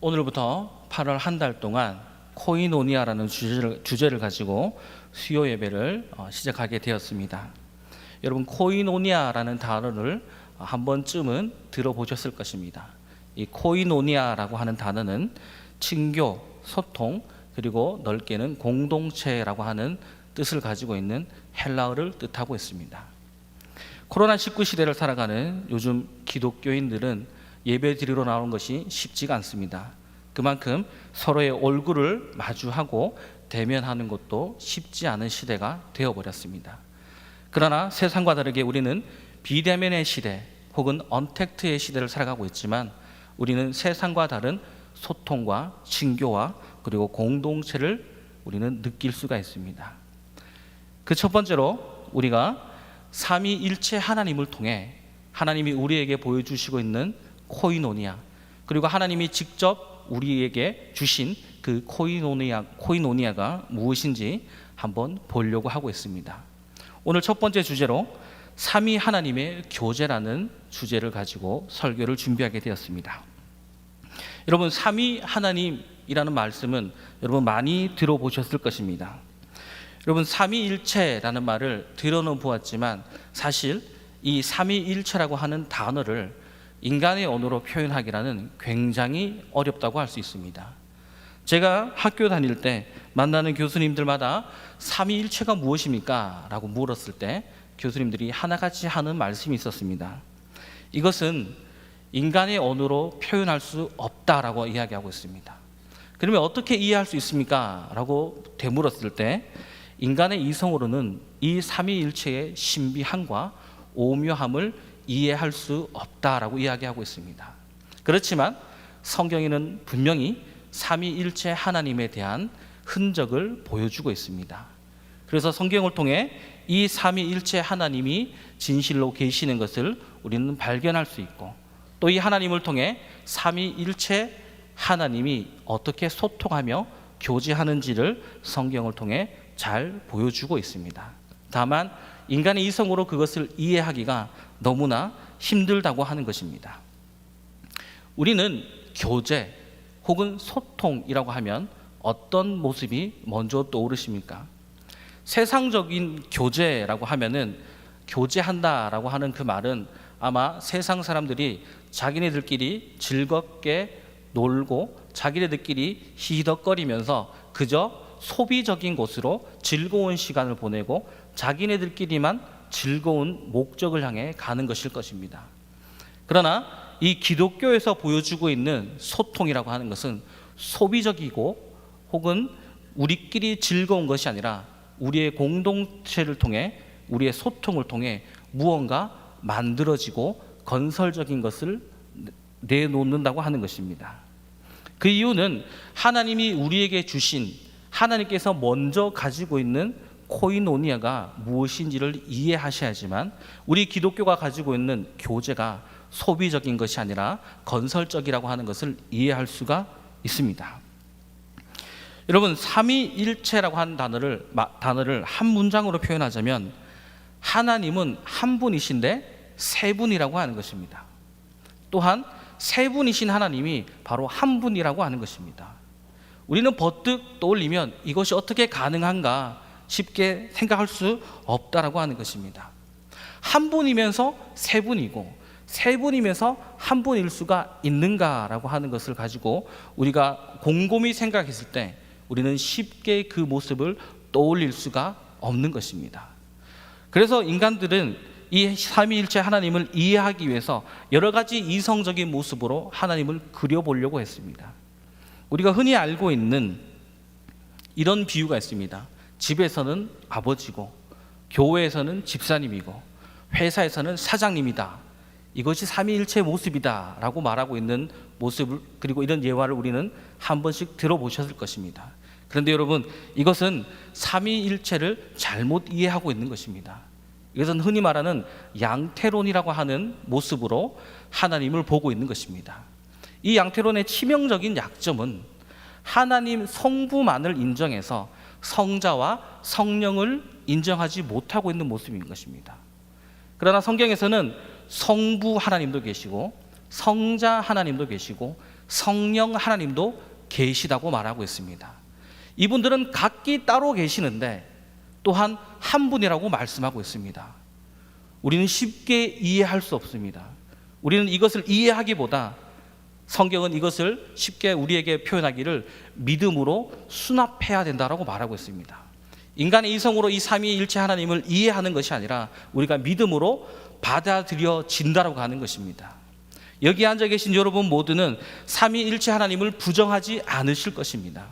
오늘부터 8월 한 달 동안 코이노니아라는 주제를 가지고 수요 예배를 시작하게 되었습니다. 여러분, 코이노니아라는 단어를 한 번쯤은 들어보셨을 것입니다. 이 코이노니아라고 하는 단어는 친교, 소통, 그리고 넓게는 공동체라고 하는 뜻을 가지고 있는 헬라어를 뜻하고 있습니다. 코로나19 시대를 살아가는 요즘 기독교인들은 예배 드리러 나오는 것이 쉽지가 않습니다. 그만큼 서로의 얼굴을 마주하고 대면하는 것도 쉽지 않은 시대가 되어버렸습니다. 그러나 세상과 다르게 우리는 비대면의 시대 혹은 언택트의 시대를 살아가고 있지만 우리는 세상과 다른 소통과 친교와 그리고 공동체를 우리는 느낄 수가 있습니다. 그 첫 번째로 우리가 삼위일체 하나님을 통해 하나님이 우리에게 보여주시고 있는 코이노니아, 그리고 하나님이 직접 우리에게 주신 그 코이노니아가 무엇인지 한번 보려고 하고 있습니다. 오늘 첫 번째 주제로 삼위 하나님의 교제라는 주제를 가지고 설교를 준비하게 되었습니다. 여러분, 삼위 하나님이라는 말씀은 여러분 많이 들어보셨을 것입니다. 여러분, 삼위일체라는 말을 들어는 보았지만 사실 이 삼위일체라고 하는 단어를 인간의 언어로 표현하기라는 굉장히 어렵다고 할 수 있습니다. 제가 학교 다닐 때 만나는 교수님들마다 삼위일체가 무엇입니까? 라고 물었을 때 교수님들이 하나같이 하는 말씀이 있었습니다. 이것은 인간의 언어로 표현할 수 없다라고 이야기하고 있습니다. 그러면 어떻게 이해할 수 있습니까? 라고 되물었을 때 인간의 이성으로는 이 삼위일체의 신비함과 오묘함을 이해할 수 없다라고 이야기하고 있습니다. 그렇지만 성경에는 분명히 삼위일체 하나님에 대한 흔적을 보여주고 있습니다. 그래서 성경을 통해 이 삼위일체 하나님이 진실로 계시는 것을 우리는 발견할 수 있고, 또 이 하나님을 통해 삼위일체 하나님이 어떻게 소통하며 교제하는지를 성경을 통해 잘 보여주고 있습니다. 다만 인간의 이성으로 그것을 이해하기가 너무나 힘들다고 하는 것입니다. 우리는 교제 혹은 소통이라고 하면 어떤 모습이 먼저 떠오르십니까? 세상적인 교제라고 하면은 교제한다라고 하는 그 말은 아마 세상 사람들이 자기네들끼리 즐겁게 놀고 자기네들끼리 히덕거리면서 그저 소비적인 곳으로 즐거운 시간을 보내고 자기네들끼리만 즐거운 목적을 향해 가는 것일 것입니다. 그러나 이 기독교에서 보여주고 있는 소통이라고 하는 것은 소비적이고 혹은 우리끼리 즐거운 것이 아니라 우리의 공동체를 통해 우리의 소통을 통해 무언가 만들어지고 건설적인 것을 내놓는다고 하는 것입니다. 그 이유는 하나님이 우리에게 주신, 하나님께서 먼저 가지고 있는 코이노니아가 무엇인지를 이해하셔야지만 우리 기독교가 가지고 있는 교제가 소비적인 것이 아니라 건설적이라고 하는 것을 이해할 수가 있습니다. 여러분, 삼위일체라고 하는 단어를 한 문장으로 표현하자면 하나님은 한 분이신데 세 분이라고 하는 것입니다. 또한 세 분이신 하나님이 바로 한 분이라고 하는 것입니다. 우리는 버뜩 떠올리면 이것이 어떻게 가능한가 쉽게 생각할 수 없다라고 하는 것입니다. 한 분이면서 세 분이고 세 분이면서 한 분일 수가 있는가라고 하는 것을 가지고 우리가 곰곰이 생각했을 때 우리는 쉽게 그 모습을 떠올릴 수가 없는 것입니다. 그래서 인간들은 이 삼위일체 하나님을 이해하기 위해서 여러 가지 이성적인 모습으로 하나님을 그려보려고 했습니다. 우리가 흔히 알고 있는 이런 비유가 있습니다. 집에서는 아버지고 교회에서는 집사님이고 회사에서는 사장님이다. 이것이 삼위일체의 모습이다 라고 말하고 있는 모습을, 그리고 이런 예화를 우리는 한 번씩 들어보셨을 것입니다. 그런데 여러분, 이것은 삼위일체를 잘못 이해하고 있는 것입니다. 이것은 흔히 말하는 양태론이라고 하는 모습으로 하나님을 보고 있는 것입니다. 이 양태론의 치명적인 약점은 하나님 성부만을 인정해서 성자와 성령을 인정하지 못하고 있는 모습인 것입니다. 그러나 성경에서는 성부 하나님도 계시고 성자 하나님도 계시고 성령 하나님도 계시다고 말하고 있습니다. 이분들은 각기 따로 계시는데 또한 한 분이라고 말씀하고 있습니다. 우리는 쉽게 이해할 수 없습니다. 우리는 이것을 이해하기보다 성경은 이것을 쉽게 우리에게 표현하기를 믿음으로 수납해야 된다고 말하고 있습니다. 인간의 이성으로 이 삼위일체 하나님을 이해하는 것이 아니라 우리가 믿음으로 받아들여진다라고 하는 것입니다. 여기 앉아 계신 여러분 모두는 삼위일체 하나님을 부정하지 않으실 것입니다.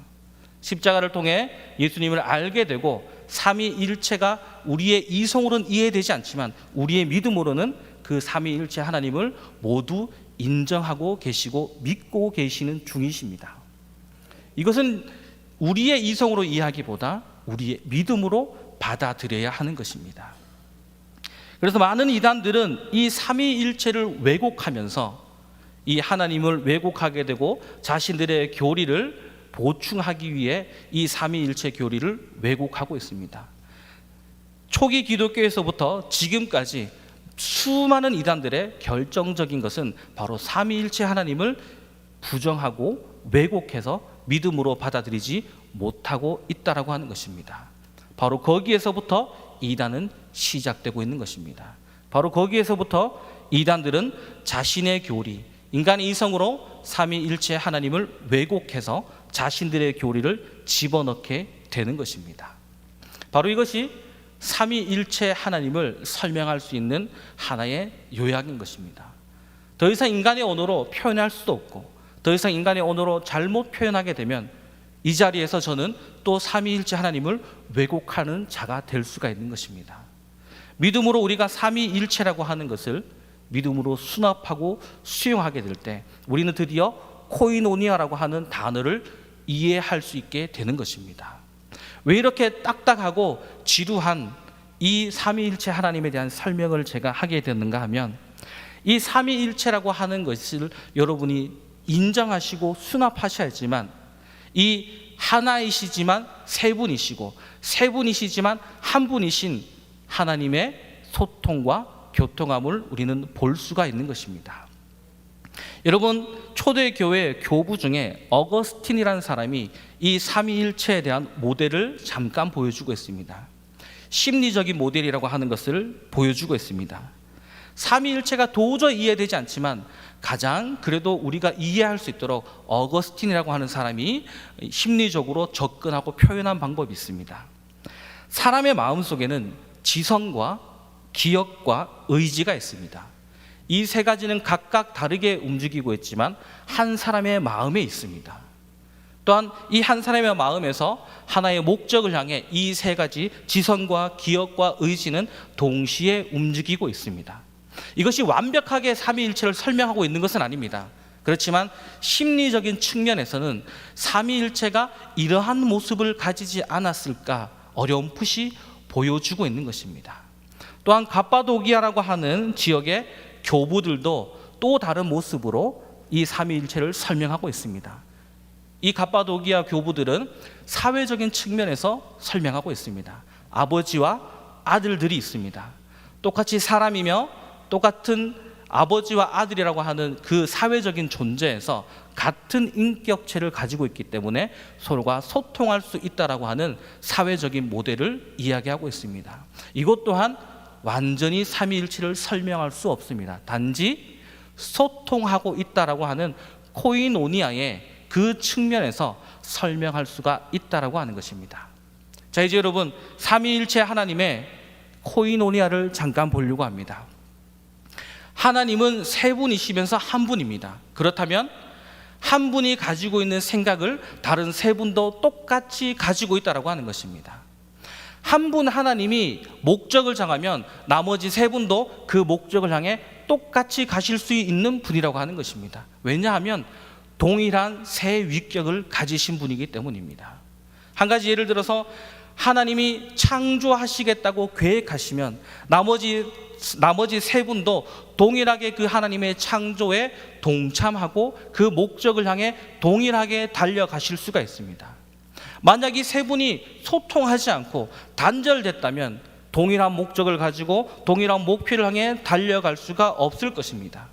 십자가를 통해 예수님을 알게 되고 삼위일체가 우리의 이성으로는 이해되지 않지만 우리의 믿음으로는 그 삼위일체 하나님을 모두 인정하고 계시고 믿고 계시는 중이십니다. 이것은 우리의 이성으로 이해하기보다 우리의 믿음으로 받아들여야 하는 것입니다. 그래서 많은 이단들은 이 삼위일체를 왜곡하면서 이 하나님을 왜곡하게 되고 자신들의 교리를 보충하기 위해 이 삼위일체 교리를 왜곡하고 있습니다. 초기 기독교에서부터 지금까지 수많은 이단들의 결정적인 것은 바로 삼위일체 하나님을 부정하고 왜곡해서 믿음으로 받아들이지 못하고 있다라고 하는 것입니다. 바로 거기에서부터 이단은 시작되고 있는 것입니다. 바로 거기에서부터 이단들은 자신의 교리, 인간의 이성으로 삼위일체 하나님을 왜곡해서 자신들의 교리를 집어넣게 되는 것입니다. 바로 이것이 삼위일체 하나님을 설명할 수 있는 하나의 요약인 것입니다. 더 이상 인간의 언어로 표현할 수도 없고 더 이상 인간의 언어로 잘못 표현하게 되면 이 자리에서 저는 또 삼위일체 하나님을 왜곡하는 자가 될 수가 있는 것입니다. 믿음으로 우리가 삼위일체라고 하는 것을 믿음으로 수납하고 수용하게 될 때 우리는 드디어 코이노니아라고 하는 단어를 이해할 수 있게 되는 것입니다. 왜 이렇게 딱딱하고 지루한 이 삼위일체 하나님에 대한 설명을 제가 하게 됐는가 하면 이 삼위일체라고 하는 것을 여러분이 인정하시고 수납하셔야지만 이 하나이시지만 세 분이시고 세 분이시지만 한 분이신 하나님의 소통과 교통함을 우리는 볼 수가 있는 것입니다. 여러분, 초대교회 교부 중에 어거스틴이라는 사람이 이 삼위일체에 대한 모델을 잠깐 보여주고 있습니다. 심리적인 모델이라고 하는 것을 보여주고 있습니다. 삼위일체가 도저히 이해되지 않지만 가장 그래도 우리가 이해할 수 있도록 어거스틴이라고 하는 사람이 심리적으로 접근하고 표현한 방법이 있습니다. 사람의 마음속에는 지성과 기억과 의지가 있습니다. 이 세 가지는 각각 다르게 움직이고 있지만 한 사람의 마음에 있습니다. 또한 이 한 사람의 마음에서 하나의 목적을 향해 이 세 가지 지성과 기억과 의지는 동시에 움직이고 있습니다. 이것이 완벽하게 삼위일체를 설명하고 있는 것은 아닙니다. 그렇지만 심리적인 측면에서는 삼위일체가 이러한 모습을 가지지 않았을까 어렴풋이 보여주고 있는 것입니다. 또한 갑바도기아라고 하는 지역의 교부들도 또 다른 모습으로 이 삼위일체를 설명하고 있습니다. 이 갑바도기아 교부들은 사회적인 측면에서 설명하고 있습니다. 아버지와 아들들이 있습니다. 똑같이 사람이며 똑같은 아버지와 아들이라고 하는 그 사회적인 존재에서 같은 인격체를 가지고 있기 때문에 서로가 소통할 수 있다라고 하는 사회적인 모델을 이야기하고 있습니다. 이것 또한 완전히 삼위일체를 설명할 수 없습니다. 단지 소통하고 있다라고 하는 코이노니아의 그 측면에서 설명할 수가 있다라고 하는 것입니다. 자, 이제 여러분 삼위일체 하나님의 코이노니아를 잠깐 보려고 합니다. 하나님은 세 분이시면서 한 분입니다. 그렇다면 한 분이 가지고 있는 생각을 다른 세 분도 똑같이 가지고 있다라고 하는 것입니다. 한 분 하나님이 목적을 정하면 나머지 세 분도 그 목적을 향해 똑같이 가실 수 있는 분이라고 하는 것입니다. 왜냐하면 동일한 세 위격을 가지신 분이기 때문입니다. 한 가지 예를 들어서 하나님이 창조하시겠다고 계획하시면 나머지 세 분도 동일하게 그 하나님의 창조에 동참하고 그 목적을 향해 동일하게 달려가실 수가 있습니다. 만약 이 세 분이 소통하지 않고 단절됐다면 동일한 목적을 가지고 동일한 목표를 향해 달려갈 수가 없을 것입니다.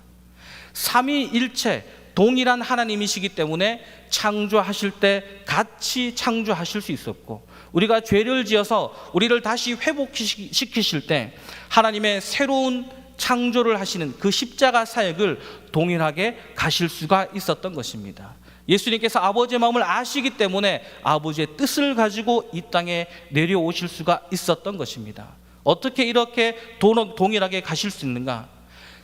삼위일체 동일한 하나님이시기 때문에 창조하실 때 같이 창조하실 수 있었고, 우리가 죄를 지어서 우리를 다시 회복시키실 때 하나님의 새로운 창조를 하시는 그 십자가 사역을 동일하게 가실 수가 있었던 것입니다. 예수님께서 아버지의 마음을 아시기 때문에 아버지의 뜻을 가지고 이 땅에 내려오실 수가 있었던 것입니다. 어떻게 이렇게 동일하게 가실 수 있는가?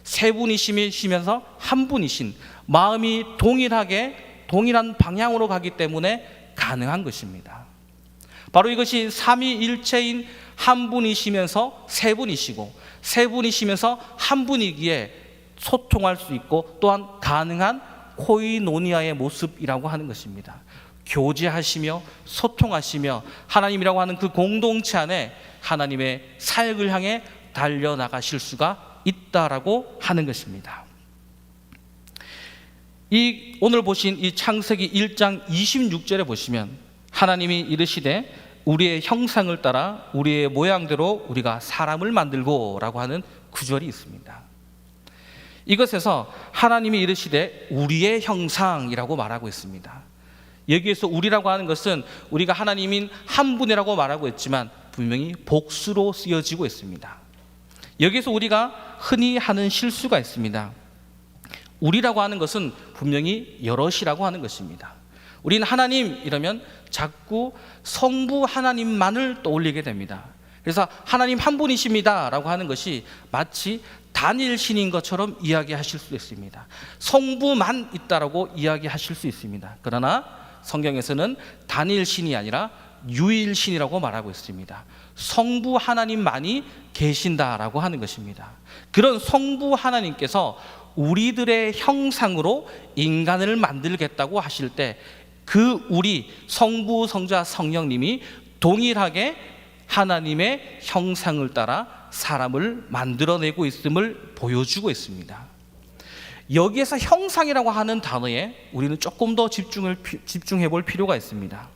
세 분이시면서 한 분이신, 마음이 동일한 방향으로 가기 때문에 가능한 것입니다. 바로 이것이 삼위일체인 한 분이시면서 세 분이시고, 세 분이시면서 한 분이기에 소통할 수 있고 또한 가능한 코이노니아의 모습이라고 하는 것입니다. 교제하시며 소통하시며 하나님이라고 하는 그 공동체 안에 하나님의 사역을 향해 달려나가실 수가 있다라고 하는 것입니다. 오늘 보신 이 창세기 1장 26절에 보시면 하나님이 이르시되 우리의 형상을 따라 우리의 모양대로 우리가 사람을 만들고 라고 하는 구절이 있습니다. 이것에서 하나님이 이르시되 우리의 형상이라고 말하고 있습니다. 여기에서 우리라고 하는 것은 우리가 하나님인 한 분이라고 말하고 있지만 분명히 복수로 쓰여지고 있습니다. 여기에서 우리가 흔히 하는 실수가 있습니다. 우리라고 하는 것은 분명히 여럿이라고 하는 것입니다. 우리는 하나님 이러면 자꾸 성부 하나님만을 떠올리게 됩니다. 그래서 하나님 한 분이십니다 라고 하는 것이 마치 단일신인 것처럼 이야기하실 수 있습니다. 성부만 있다라고 이야기하실 수 있습니다. 그러나 성경에서는 단일신이 아니라 유일신이라고 말하고 있습니다. 성부 하나님만이 계신다라고 하는 것입니다. 그런 성부 하나님께서 우리들의 형상으로 인간을 만들겠다고 하실 때 그 우리 성부, 성자, 성령님이 동일하게 하나님의 형상을 따라 사람을 만들어내고 있음을 보여주고 있습니다. 여기에서 형상이라고 하는 단어에 우리는 조금 더 집중해 볼 필요가 있습니다.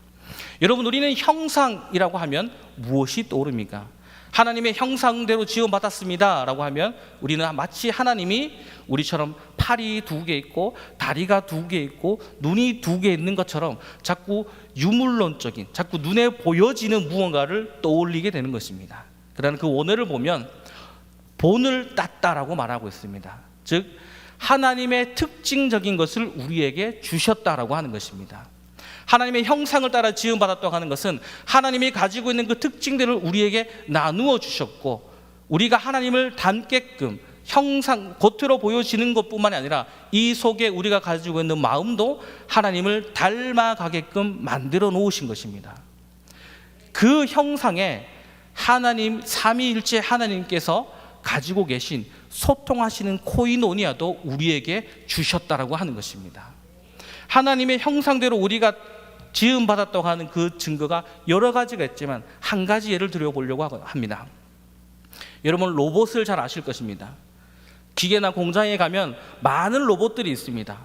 여러분, 우리는 형상이라고 하면 무엇이 떠오릅니까? 하나님의 형상대로 지음받았습니다 라고 하면 우리는 마치 하나님이 우리처럼 팔이 2개 있고 다리가 2개 있고 눈이 2개 있는 것처럼 자꾸 유물론적인, 자꾸 눈에 보여지는 무언가를 떠올리게 되는 것입니다. 그러나 그 원어를 보면 본을 땄다라고 말하고 있습니다. 즉 하나님의 특징적인 것을 우리에게 주셨다라고 하는 것입니다. 하나님의 형상을 따라 지음받았다고 하는 것은 하나님이 가지고 있는 그 특징들을 우리에게 나누어 주셨고, 우리가 하나님을 닮게끔 형상, 겉으로 보여지는 것뿐만이 아니라 이 속에 우리가 가지고 있는 마음도 하나님을 닮아가게끔 만들어 놓으신 것입니다. 그 형상에 하나님, 삼위일체 하나님께서 가지고 계신 소통하시는 코이노니아도 우리에게 주셨다라고 하는 것입니다. 하나님의 형상대로 우리가 지음받았다고 하는 그 증거가 여러 가지가 있지만 한 가지 예를 들어보려고 합니다. 여러분, 로봇을 잘 아실 것입니다. 기계나 공장에 가면 많은 로봇들이 있습니다.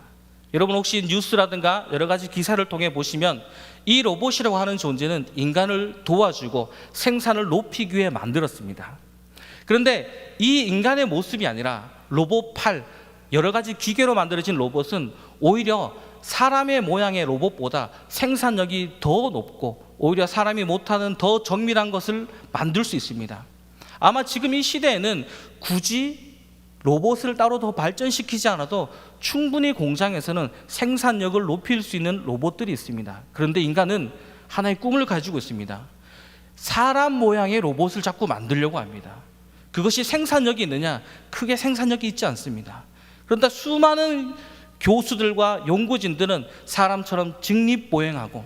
여러분 혹시 뉴스라든가 여러 가지 기사를 통해 보시면 이 로봇이라고 하는 존재는 인간을 도와주고 생산을 높이기 위해 만들었습니다. 그런데 이 인간의 모습이 아니라 로봇 팔, 여러 가지 기계로 만들어진 로봇은 오히려 사람의 모양의 로봇보다 생산력이 더 높고 오히려 사람이 못하는 더 정밀한 것을 만들 수 있습니다. 아마 지금 이 시대에는 굳이 로봇을 따로 더 발전시키지 않아도 충분히 공장에서는 생산력을 높일 수 있는 로봇들이 있습니다. 그런데 인간은 하나의 꿈을 가지고 있습니다. 사람 모양의 로봇을 자꾸 만들려고 합니다. 그것이 생산력이 있느냐? 크게 생산력이 있지 않습니다. 그런데 수많은 교수들과 연구진들은 사람처럼 직립보행하고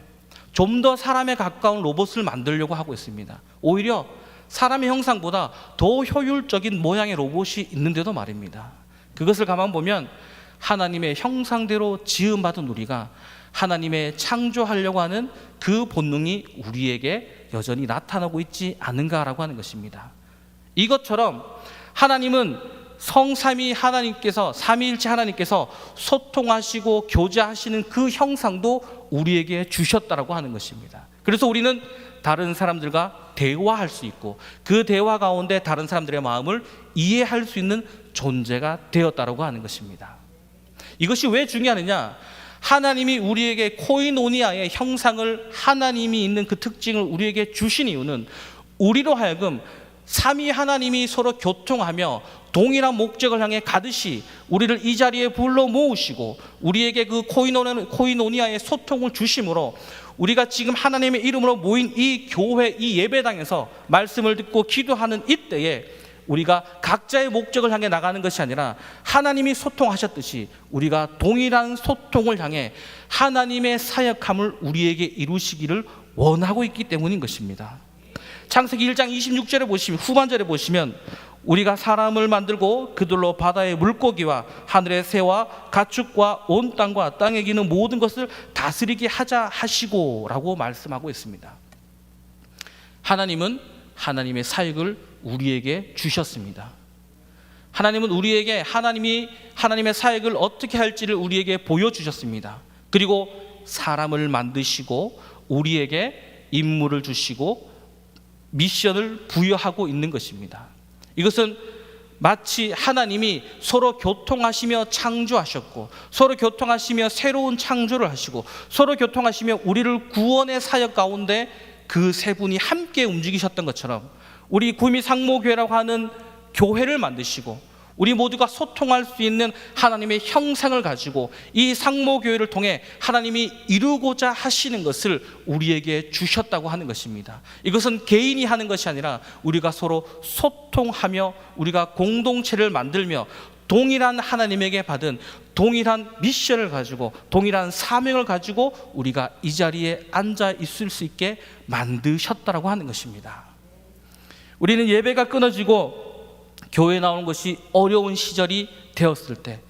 좀 더 사람에 가까운 로봇을 만들려고 하고 있습니다. 오히려 사람의 형상보다 더 효율적인 모양의 로봇이 있는데도 말입니다. 그것을 가만 보면 하나님의 형상대로 지음받은 우리가 하나님의 창조하려고 하는 그 본능이 우리에게 여전히 나타나고 있지 않은가라고 하는 것입니다. 이것처럼 하나님은 성삼위 하나님께서, 삼위일체 하나님께서 소통하시고 교제하시는 그 형상도 우리에게 주셨다라고 하는 것입니다. 그래서 우리는 다른 사람들과 대화할 수 있고 그 대화 가운데 다른 사람들의 마음을 이해할 수 있는 존재가 되었다라고 하는 것입니다. 이것이 왜 중요하느냐? 하나님이 우리에게 코이노니아의 형상을, 하나님이 있는 그 특징을 우리에게 주신 이유는 우리로 하여금 삼위 하나님이 서로 교통하며 동일한 목적을 향해 가듯이 우리를 이 자리에 불러 모으시고 우리에게 그 코이노니아의 소통을 주심으로 우리가 지금 하나님의 이름으로 모인 이 교회, 이 예배당에서 말씀을 듣고 기도하는 이때에 우리가 각자의 목적을 향해 나가는 것이 아니라 하나님이 소통하셨듯이 우리가 동일한 소통을 향해 하나님의 사역함을 우리에게 이루시기를 원하고 있기 때문인 것입니다. 창세기 1장 26절에 보시면, 후반절에 보시면 우리가 사람을 만들고 그들로 바다의 물고기와 하늘의 새와 가축과 온 땅과 땅에 기는 모든 것을 다스리게 하자 하시고 라고 말씀하고 있습니다. 하나님은 하나님의 사역을 우리에게 주셨습니다. 하나님은 우리에게 하나님의 사역을 어떻게 할지를 우리에게 보여주셨습니다. 그리고 사람을 만드시고 우리에게 임무를 주시고 미션을 부여하고 있는 것입니다. 이것은 마치 하나님이 서로 교통하시며 창조하셨고 서로 교통하시며 새로운 창조를 하시고 서로 교통하시며 우리를 구원의 사역 가운데 그 세 분이 함께 움직이셨던 것처럼 우리 구미 상모교회라고 하는 교회를 만드시고 우리 모두가 소통할 수 있는 하나님의 형상을 가지고 이 상모교회를 통해 하나님이 이루고자 하시는 것을 우리에게 주셨다고 하는 것입니다. 이것은 개인이 하는 것이 아니라 우리가 서로 소통하며 우리가 공동체를 만들며 동일한 하나님에게 받은 동일한 미션을 가지고 동일한 사명을 가지고 우리가 이 자리에 앉아 있을 수 있게 만드셨다라고 하는 것입니다. 우리는 예배가 끊어지고 교회에 나오는 것이 어려운 시절이 되었을 때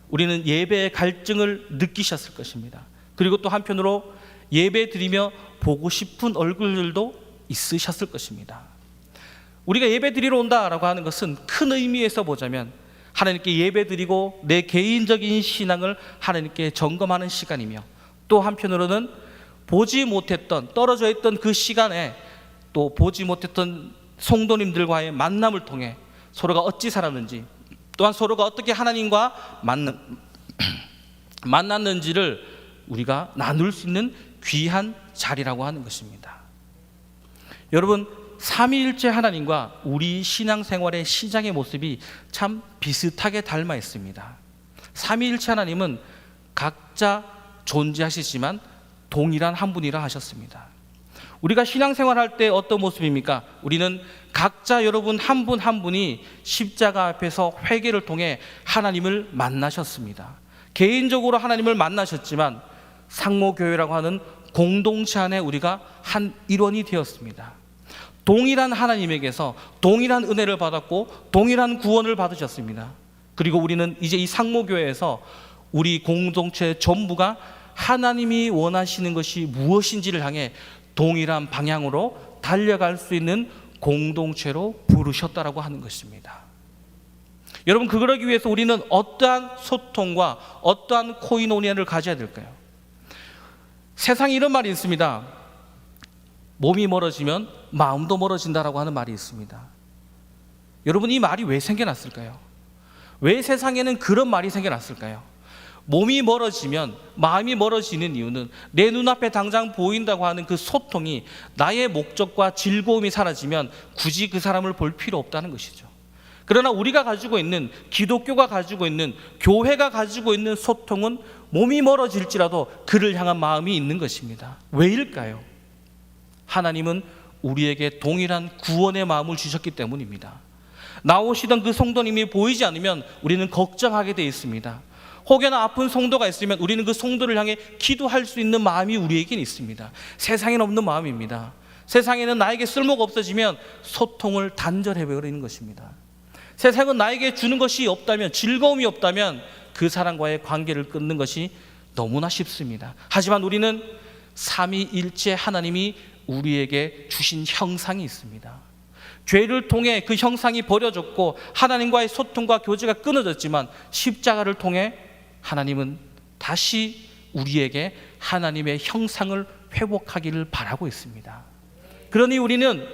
우리는 예배의 갈증을 느끼셨을 것입니다. 그리고 또 한편으로 예배 드리며 보고 싶은 얼굴들도 있으셨을 것입니다. 우리가 예배 드리러 온다라고 하는 것은 큰 의미에서 보자면 하나님께 예배 드리고 내 개인적인 신앙을 하나님께 점검하는 시간이며 또 한편으로는 보지 못했던, 떨어져 있던 그 시간에 또 보지 못했던 성도님들과의 만남을 통해 서로가 어찌 살았는지 또한 서로가 어떻게 하나님과 만났는지를 우리가 나눌 수 있는 귀한 자리라고 하는 것입니다. 여러분, 삼위일체 하나님과 우리 신앙생활의 시작의 모습이 참 비슷하게 닮아 있습니다. 삼위일체 하나님은 각자 존재하시지만 동일한 한 분이라 하셨습니다. 우리가 신앙생활할 때 어떤 모습입니까? 우리는 각자 여러분 한 분 한 분이 십자가 앞에서 회개를 통해 하나님을 만나셨습니다. 개인적으로 하나님을 만나셨지만 상모교회라고 하는 공동체 안에 우리가 한 일원이 되었습니다. 동일한 하나님에게서 동일한 은혜를 받았고 동일한 구원을 받으셨습니다. 그리고 우리는 이제 이 상모교회에서 우리 공동체 전부가 하나님이 원하시는 것이 무엇인지를 향해 동일한 방향으로 달려갈 수 있는 공동체로 부르셨다라고 하는 것입니다. 여러분, 그러기 위해서 우리는 어떠한 소통과 어떠한 코이노니아를 가져야 될까요? 세상에 이런 말이 있습니다. 몸이 멀어지면 마음도 멀어진다라고 하는 말이 있습니다. 여러분, 이 말이 왜 생겨났을까요? 왜 세상에는 그런 말이 생겨났을까요? 몸이 멀어지면 마음이 멀어지는 이유는 내 눈앞에 당장 보인다고 하는 그 소통이 나의 목적과 즐거움이 사라지면 굳이 그 사람을 볼 필요 없다는 것이죠. 그러나 우리가 가지고 있는, 기독교가 가지고 있는, 교회가 가지고 있는 소통은 몸이 멀어질지라도 그를 향한 마음이 있는 것입니다. 왜일까요? 하나님은 우리에게 동일한 구원의 마음을 주셨기 때문입니다. 나오시던 그 성도님이 보이지 않으면 우리는 걱정하게 되어 있습니다. 혹여나 아픈 성도가 있으면 우리는 그 성도를 향해 기도할 수 있는 마음이 우리에게는 있습니다. 세상에는 없는 마음입니다. 세상에는 나에게 쓸모가 없어지면 소통을 단절해버리는 것입니다. 세상은 나에게 주는 것이 없다면, 즐거움이 없다면 그 사람과의 관계를 끊는 것이 너무나 쉽습니다. 하지만 우리는 삼위일체 하나님이 우리에게 주신 형상이 있습니다. 죄를 통해 그 형상이 버려졌고 하나님과의 소통과 교제가 끊어졌지만 십자가를 통해 하나님은 다시 우리에게 하나님의 형상을 회복하기를 바라고 있습니다. 그러니 우리는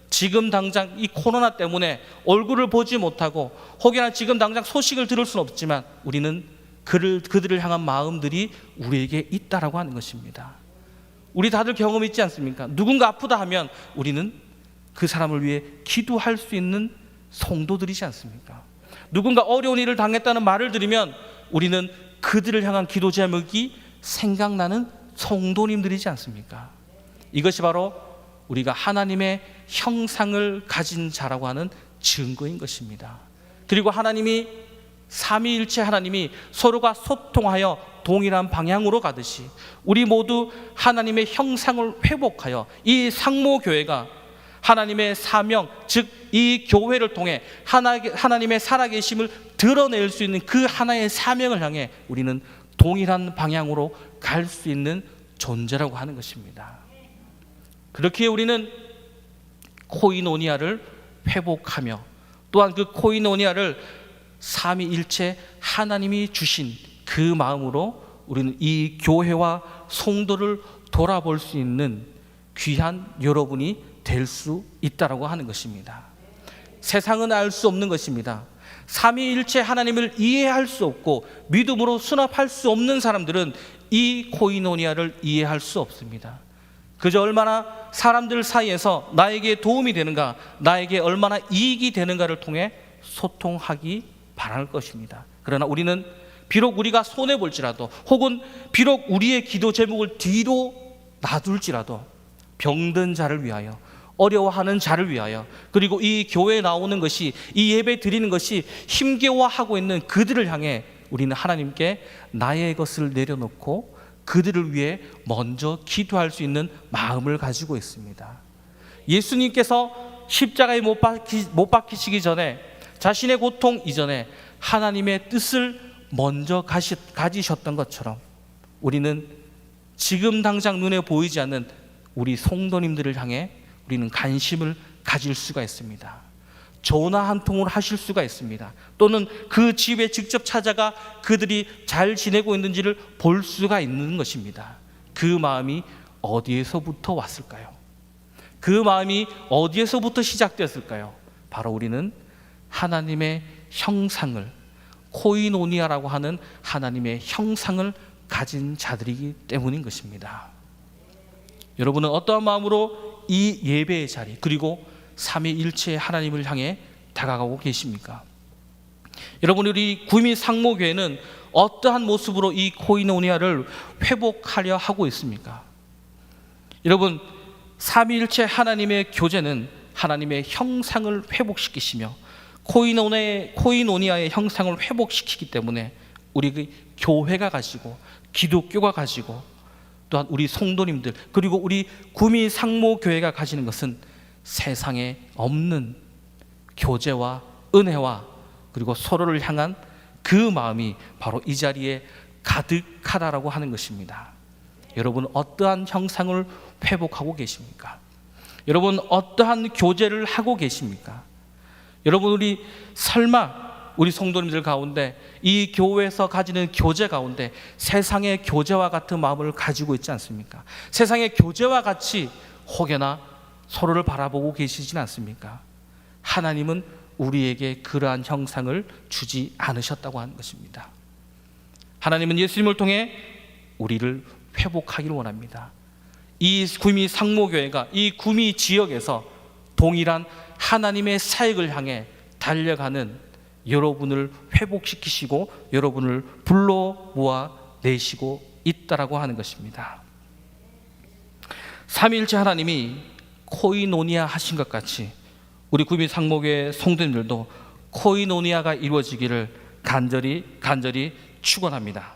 지금 당장 이 코로나 때문에 얼굴을 보지 못하고 혹여나 지금 당장 소식을 들을 수는 없지만 우리는 그들을 향한 마음들이 우리에게 있다라고 하는 것입니다. 우리 다들 경험 있지 않습니까? 누군가 아프다 하면 우리는 그 사람을 위해 기도할 수 있는 성도들이지 않습니까? 누군가 어려운 일을 당했다는 말을 들으면 우리는 그들을 향한 기도 제목이 생각나는 성도님들이지 않습니까? 이것이 바로 우리가 하나님의 형상을 가진 자라고 하는 증거인 것입니다. 그리고 하나님이 삼위일체 하나님이 서로가 소통하여 동일한 방향으로 가듯이 우리 모두 하나님의 형상을 회복하여 이 상모교회가 하나님의 사명, 즉 이 교회를 통해 하나님의 살아계심을 드러낼 수 있는 그 하나의 사명을 향해 우리는 동일한 방향으로 갈 수 있는 존재라고 하는 것입니다. 그렇게 우리는 코이노니아를 회복하며 또한 그 코이노니아를 삼위일체 하나님이 주신 그 마음으로 우리는 이 교회와 성도를 돌아볼 수 있는 귀한 여러분이 될 수 있다라고 하는 것입니다. 세상은 알 수 없는 것입니다. 삼위일체 하나님을 이해할 수 없고 믿음으로 수납할 수 없는 사람들은 이 코이노니아를 이해할 수 없습니다. 그저 얼마나 사람들 사이에서 나에게 도움이 되는가, 나에게 얼마나 이익이 되는가를 통해 소통하기 바랄 것입니다. 그러나 우리는 비록 우리가 손해볼지라도 혹은 비록 우리의 기도 제목을 뒤로 놔둘지라도 병든 자를 위하여, 어려워하는 자를 위하여, 그리고 이 교회에 나오는 것이, 이 예배 드리는 것이 힘겨워하고 있는 그들을 향해 우리는 하나님께 나의 것을 내려놓고 그들을 위해 먼저 기도할 수 있는 마음을 가지고 있습니다. 예수님께서 십자가에 못 박히시기 전에 자신의 고통 이전에 하나님의 뜻을 먼저 가지셨던 것처럼 우리는 지금 당장 눈에 보이지 않는 우리 성도님들을 향해 우리는 관심을 가질 수가 있습니다. 전화 한 통을 하실 수가 있습니다. 또는 그 집에 직접 찾아가 그들이 잘 지내고 있는지를 볼 수가 있는 것입니다. 그 마음이 어디에서부터 왔을까요? 그 마음이 어디에서부터 시작되었을까요? 바로 우리는 하나님의 형상을, 코이노니아라고 하는 하나님의 형상을 가진 자들이기 때문인 것입니다. 여러분은 어떠한 마음으로 이 예배의 자리, 그리고 삼위일체의 하나님을 향해 다가가고 계십니까? 여러분, 우리 구미 상모교회는 어떠한 모습으로 이 코이노니아를 회복하려 하고 있습니까? 여러분, 삼위일체 하나님의 교제는 하나님의 형상을 회복시키시며 코이노니아의 형상을 회복시키기 때문에 우리 그 교회가 가지고, 기독교가 가지고, 또한 우리 성도님들, 그리고 우리 구미 상모교회가 가지는 것은 세상에 없는 교제와 은혜와 그리고 서로를 향한 그 마음이 바로 이 자리에 가득하다라고 하는 것입니다. 여러분, 어떠한 형상을 회복하고 계십니까? 여러분, 어떠한 교제를 하고 계십니까? 여러분, 우리 설마 우리 성도님들 가운데 이 교회에서 가지는 교제 가운데 세상의 교제와 같은 마음을 가지고 있지 않습니까? 세상의 교제와 같이 혹여나 서로를 바라보고 계시진 않습니까? 하나님은 우리에게 그러한 형상을 주지 않으셨다고 하는 것입니다. 하나님은 예수님을 통해 우리를 회복하기를 원합니다. 이 구미 상모교회가 이 구미 지역에서 동일한 하나님의 사역을 향해 달려가는 여러분을 회복시키시고 여러분을 불러 모아 내시고 있다라고 하는 것입니다. 삼위일체 하나님이 코이노니아 하신 것 같이 우리 구미 상목의 성도님들도 코이노니아가 이루어지기를 간절히 축원합니다.